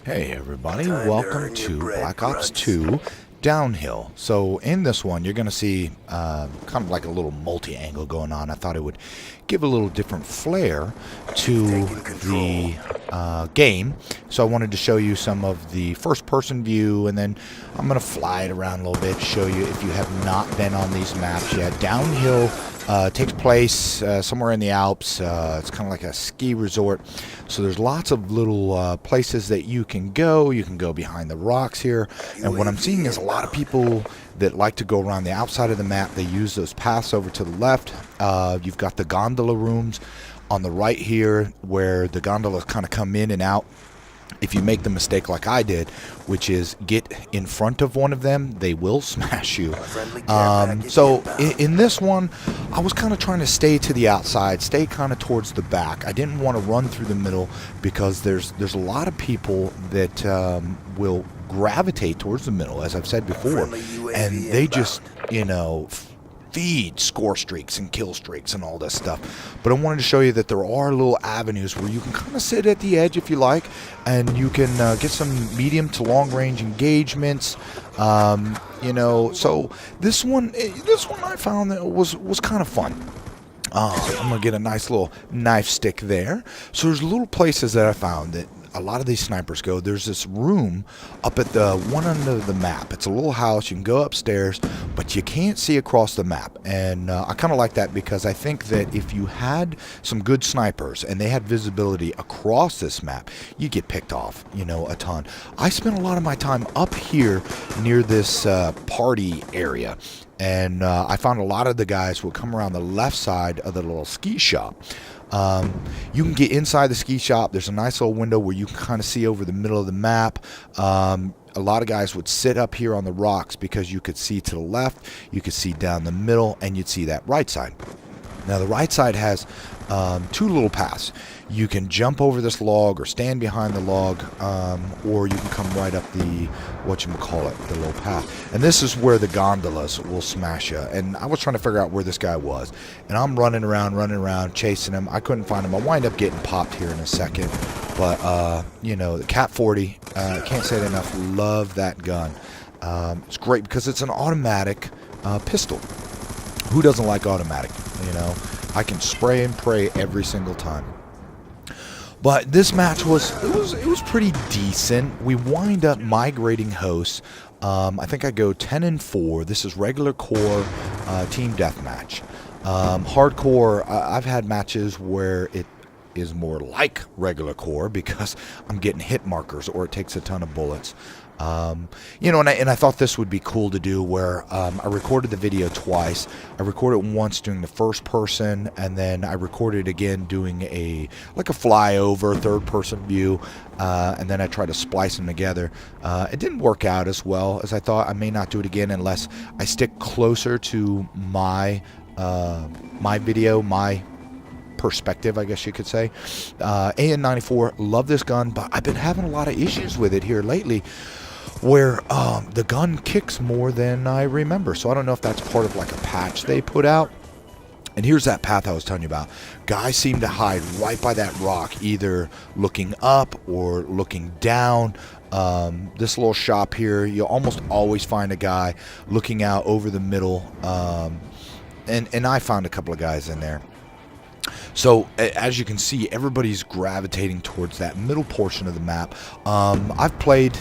Hey everybody, welcome to Black Ops 2 Downhill. So in this one you're going to see kind of like a little multi-angle going on. I thought it would give a little different flair to the game. So I wanted to show you some of the first person view, and then I'm going to fly it around a little bit, show you if you have not been on these maps yet. Downhill takes place somewhere in the Alps. It's kind of like a ski resort. So there's lots of little places that you can go. You can go behind the rocks here. And what I'm seeing is a lot of people that like to go around the outside of the map. They use those paths over to the left. You've got the gondola rooms on the right here where the gondolas kind of come in and out. If you make the mistake like I did, which is get in front of one of them, they will smash you. So in this one, I was kind of trying to stay to the outside, stay kind of towards the back. I didn't want to run through the middle because there's a lot of people that will gravitate towards the middle, as I've said before, and they just, feed score streaks and kill streaks and all this stuff. But I wanted to show you that there are little avenues where you can kind of sit at the edge if you like, and you can get some medium to long range engagements. So this one I found that was kind of fun. I'm gonna get a nice little knife stick there. So there's little places that I found that a lot of these snipers go. There's this room up at the one end of the map. It's a little house. You can go upstairs, but you can't see across the map. And I kind of like that because I think that if you had some good snipers and they had visibility across this map, you get picked off, a ton. I spent a lot of my time up here near this party area. And I found a lot of the guys would come around the left side of the little ski shop. You can get inside the ski shop. There's a nice little window where you can kind of see over the middle of the map. A lot of guys would sit up here on the rocks because you could see to the left, you could see down the middle, and you'd see that right side. Now the right side has two little paths. You can jump over this log or stand behind the log, or you can come right up the the little path. And this is where the gondolas will smash you. And I was trying to figure out where this guy was, and I'm running around chasing him. I couldn't find him. I wind up getting popped here in a second, but the Cat 40, can't say it enough. Love that gun. It's great because it's an automatic pistol. Who doesn't like automatic? I can spray and pray every single time. But this match was pretty decent. We wind up migrating hosts. I think I go 10-4. This is regular core team deathmatch. Hardcore, I've had matches where it is more like regular core because I'm getting hit markers or it takes a ton of bullets. And I thought this would be cool to do where I recorded the video twice. I recorded once doing the first person, and then I recorded again doing a flyover third person view, and then I tried to splice them together. It didn't work out as well as I thought. I may not do it again unless I stick closer to my video, my perspective, I guess you could say. AN94, love this gun, but I've been having a lot of issues with it here lately where the gun kicks more than I remember. So I don't know if that's part of like a patch they put out. And here's that path I was telling you about. Guys seem to hide right by that rock, either looking up or looking down. This little shop here, you'll almost always find a guy looking out over the middle. And I found a couple of guys in there. So as you can see, everybody's gravitating towards that middle portion of the map. I've played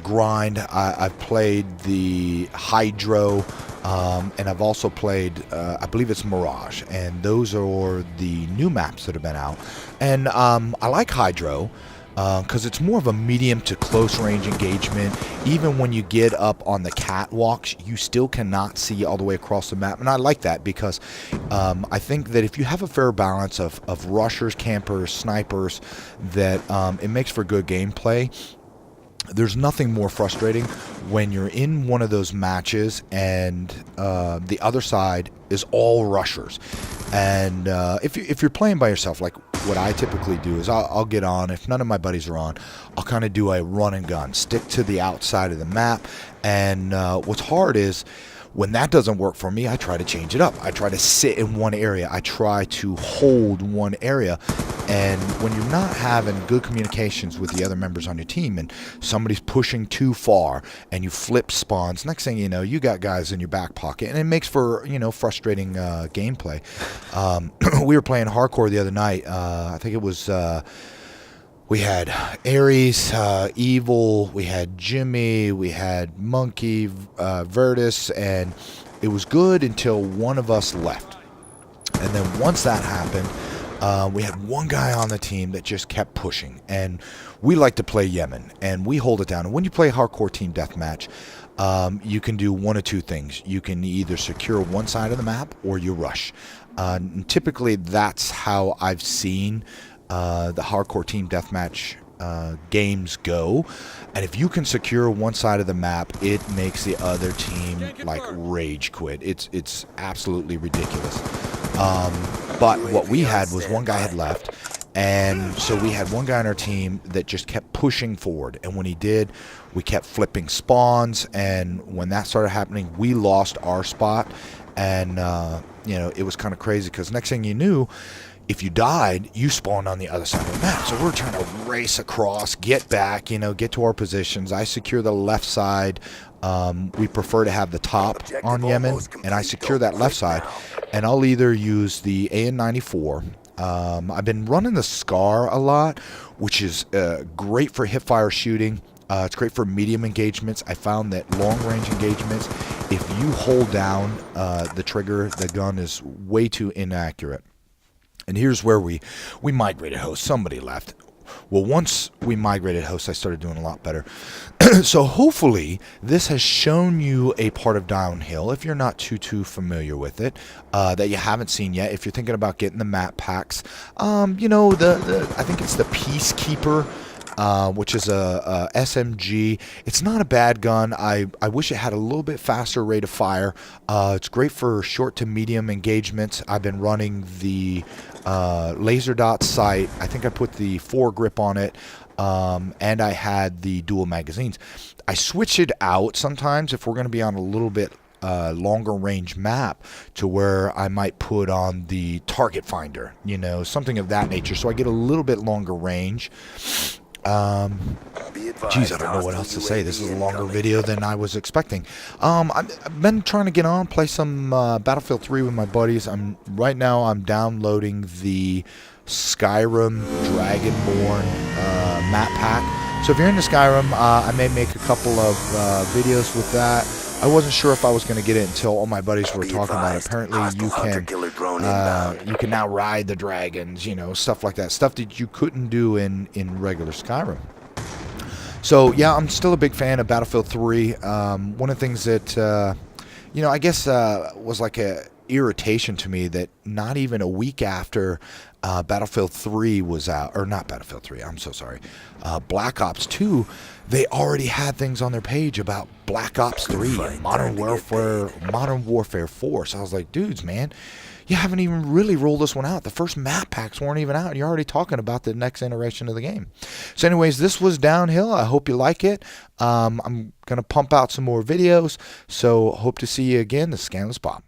Grind, I've played the Hydro, and I've also played, I believe it's Mirage, and those are the new maps that have been out. And I like Hydro because it's more of a medium to close range engagement. Even when you get up on the catwalks, you still cannot see all the way across the map, and I like that because I think that if you have a fair balance of rushers, campers, snipers, that it makes for good gameplay. There's nothing more frustrating when you're in one of those matches and the other side is all rushers. And if you're playing by yourself, like what I typically do is I'll get on. If none of my buddies are on, I'll kind of do a run and gun, stick to the outside of the map. And what's hard is when that doesn't work for me, I try to change it up. I try to sit in one area. I try to hold one area. And when you're not having good communications with the other members on your team and somebody's pushing too far and you flip spawns, next thing you know, you got guys in your back pocket, and it makes for, frustrating gameplay. We were playing hardcore the other night. I think it was... we had Ares, Evil, we had Jimmy, we had Monkey, Virtus, and it was good until one of us left. And then once that happened, we had one guy on the team that just kept pushing. And we like to play Yemen, and we hold it down. And when you play hardcore team deathmatch, you can do one of two things. You can either secure one side of the map or you rush. And typically, that's how I've seen the hardcore team deathmatch games go. And if you can secure one side of the map, it makes the other team like rage quit. It's absolutely ridiculous. But what we had was one guy had left, and so we had one guy on our team that just kept pushing forward. And when he did, we kept flipping spawns, and when that started happening, we lost our spot. And it was kind of crazy, because next thing you knew, if you died, you spawned on the other side of the map. So we're trying to race across, get back, get to our positions. I secure the left side. We prefer to have the top on Yemen, and I secure that left side. And I'll either use the AN-94. I've been running the Scar a lot, which is great for hipfire shooting. It's great for medium engagements. I found that long-range engagements, if you hold down the trigger, the gun is way too inaccurate. And here's where we migrated hosts. Somebody left. Well, once we migrated hosts, I started doing a lot better. So hopefully this has shown you a part of Downhill, if you're not too familiar with it, that you haven't seen yet. If you're thinking about getting the map packs, I think it's the Peacekeeper, which is a SMG. It's not a bad gun. I wish it had a little bit faster rate of fire. It's great for short to medium engagements. I've been running the laser dot sight. I think I put the foregrip on it, and I had the dual magazines. I switch it out sometimes if we're going to be on a little bit longer range map, to where I might put on the target finder, something of that nature, so I get a little bit longer range. Geez, I don't know what else to say. This is a longer video than I was expecting. I've been trying to get on, play some Battlefield 3 with my buddies. Right now I'm downloading the Skyrim Dragonborn map pack. So if you're into Skyrim, I may make a couple of videos with that. I wasn't sure if I was going to get it until all my buddies were talking about it. Apparently you can now ride the dragons, stuff like that. Stuff that you couldn't do in regular Skyrim. So yeah, I'm still a big fan of Battlefield 3. One of the things that, I guess was like a irritation to me, that not even a week after Battlefield 3 was out, or not Battlefield 3, I'm so sorry, Black Ops 2, they already had things on their page about Black Ops 3 and Modern Warfare 4. So I was like, dudes, man, you haven't even really rolled this one out. The first map packs weren't even out, and you're already talking about the next iteration of the game. So anyways, this was Downhill. I hope you like it. I'm going to pump out some more videos, so hope to see you again. This is Scandalous Bob.